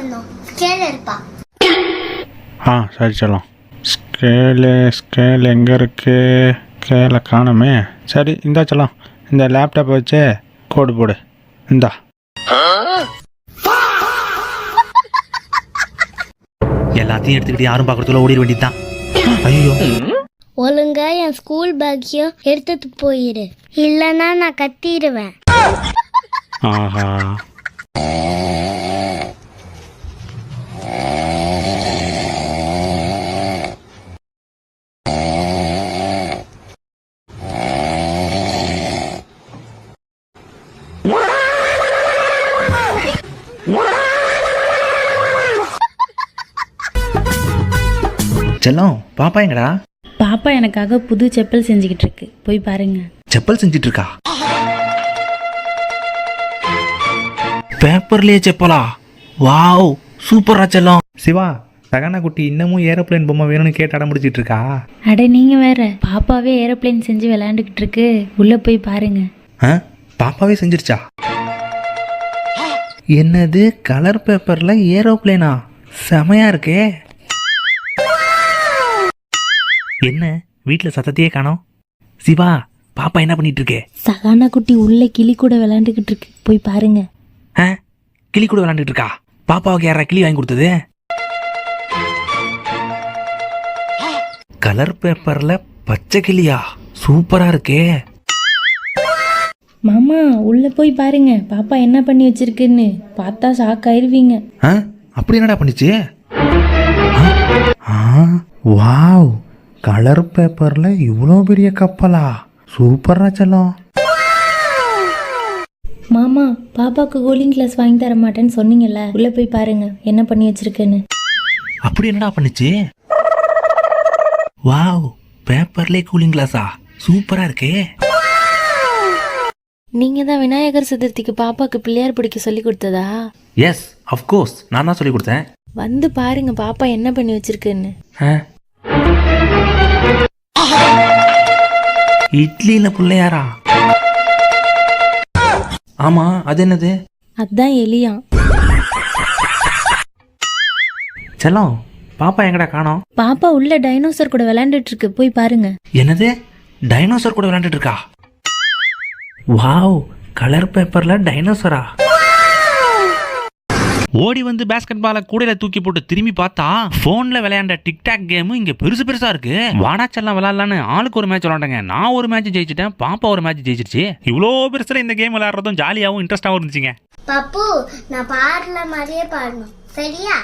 வரணும். ஸ்கேல் இருப்பா. சரி செல்லம். ஸ்கேல் எங்கே இருக்கு? ஸ்கேலை காணுமே. சரி இந்தா செல்லம், இந்த லேப்டாப்பை வச்சு கோடு போடு. இந்தா. எல்லாத்தையும் எடுத்துக்கிட்டு யாரும் பார்க்கறதுல ஓடிட வேண்டியதுதான். ஐயோ, ஒழுங்கா என் ஸ்கூல் பேக்கையும் எடுத்துட்டு போயிரு, இல்லைன்னா நான் கத்திடுவேன். ஆஹா, செல்லம் பாப்பா எங்கடா? பாப்பா எனக்காக புது செப்பல் செஞ்சுக்கிட்டு இருக்கு, போய் பாருங்க. செப்பல் செஞ்சிட்டு இருக்கா? பேப்பர்லயே செப்பலா? வாவ், சூப்பரா செல்லம். சிவா, சகனா குட்டி இன்னமும் ஏரோப்ளேன் பொம்மை வேணும்னு கேட்டு அடம் முடிச்சிட்டு இருக்கா? அட நீங்க வேற, பாப்பாவே ஏரோப்ளேன் செஞ்சு விளையாண்டுக்கிட்டு இருக்கு, உள்ள போய் பாருங்க. பாப்பாவே செஞ்சிருச்சா? என்னது, கலர் பேப்பர்ல ஏரோப்ளேனா? செமையா இருக்கே. என்ன வீட்டில் சத்தத்தையே காணோம்? சிவா, பாப்பா என்ன பண்ணிட்டு இருக்கே? சகானா குட்டி உள்ள கிளி கூட விளையாண்டுக்கிட்டு இருக்கு, போய் பாருங்க. கிளி கூட விளையாண்டுட்டு இருக்கா? பாப்பாவுக்கு யாரா கிளி வாங்கி கொடுத்தது? கலர் பேப்பர்ல பச்சை கிளியா? சூப்பரா இருக்கே. மாமா உள்ள போய் பாருங்க, பாப்பா என்ன பண்ணி வச்சிருக்குன்னு. பார்த்தா ஷாக் ஆயிருவீங்க. அப்படி என்னடா பண்ணிச்சு? வாவ், கலர் பேப்பர்ல இவ்வளோ பெரிய கப்பலா? சூப்பரா செல்லம். மாமா, பாப்பாக்கு கூலிங் கிளாஸ் வாங்கி தர மாட்டேன்னு சொன்னீங்கல்ல, உள்ள போய் பாருங்க என்ன பண்ணி வச்சிருக்குன்னு. அப்படி என்னடா பண்ணுச்சு? வாவ், பேப்பர்லே கூலிங் கிளாஸா? சூப்பரா இருக்கே. நீங்க தான் விநாயகர் சதுர்த்திக்கு பாப்பாக்கு பிள்ளையார் பிடிக்க சொல்லி கொடுத்ததா? எஸ், அஃப்கோர்ஸ், நான் தான் சொல்லி கொடுத்தேன். வந்து பாருங்க பாப்பா என்ன பண்ணி வச்சிருக்குன்னு. இட்லியில பிள்ளையாரா? ஆமா, அது என்னது? அதான் எலியா. செல்லம், பாப்பா எங்கடா காணோம்? பாப்பா உள்ள டைனோசர் கூட விளையாண்டுட்டு இருக்கு, போய் பாருங்க. என்னது, டைனோசர் கூட விளையாண்டுட்டு இருக்கா? வாவ், கலர் பேப்பர்ல டைனோசரா? ஓடி வந்து பேஸ்கெட் பாலை கூடையில தூக்கி போட்டு திரும்பி பார்த்தா போன்ல விளையாண்ட டிக்டாக் கேம் இங்க பெருசா இருக்கு. வாடாச்செல்லாம் விளையாடலான்னு ஆளுக்கு ஒரு மேட்ச் விளையாண்டாங்க. நான் ஒரு மேட்ச் ஜெயிச்சிட்டேன், பாப்பா ஒரு மேட்ச் ஜெயிச்சிருச்சு. இவ்வளோ பெருசுல இந்த கேம் விளையாடுறதும் ஜாலியாகவும் இன்ட்ரெஸ்டாகவும் இருந்துச்சுங்க. பப்பு, நான் பாடல மாதிரியே பாடணும், சரியா?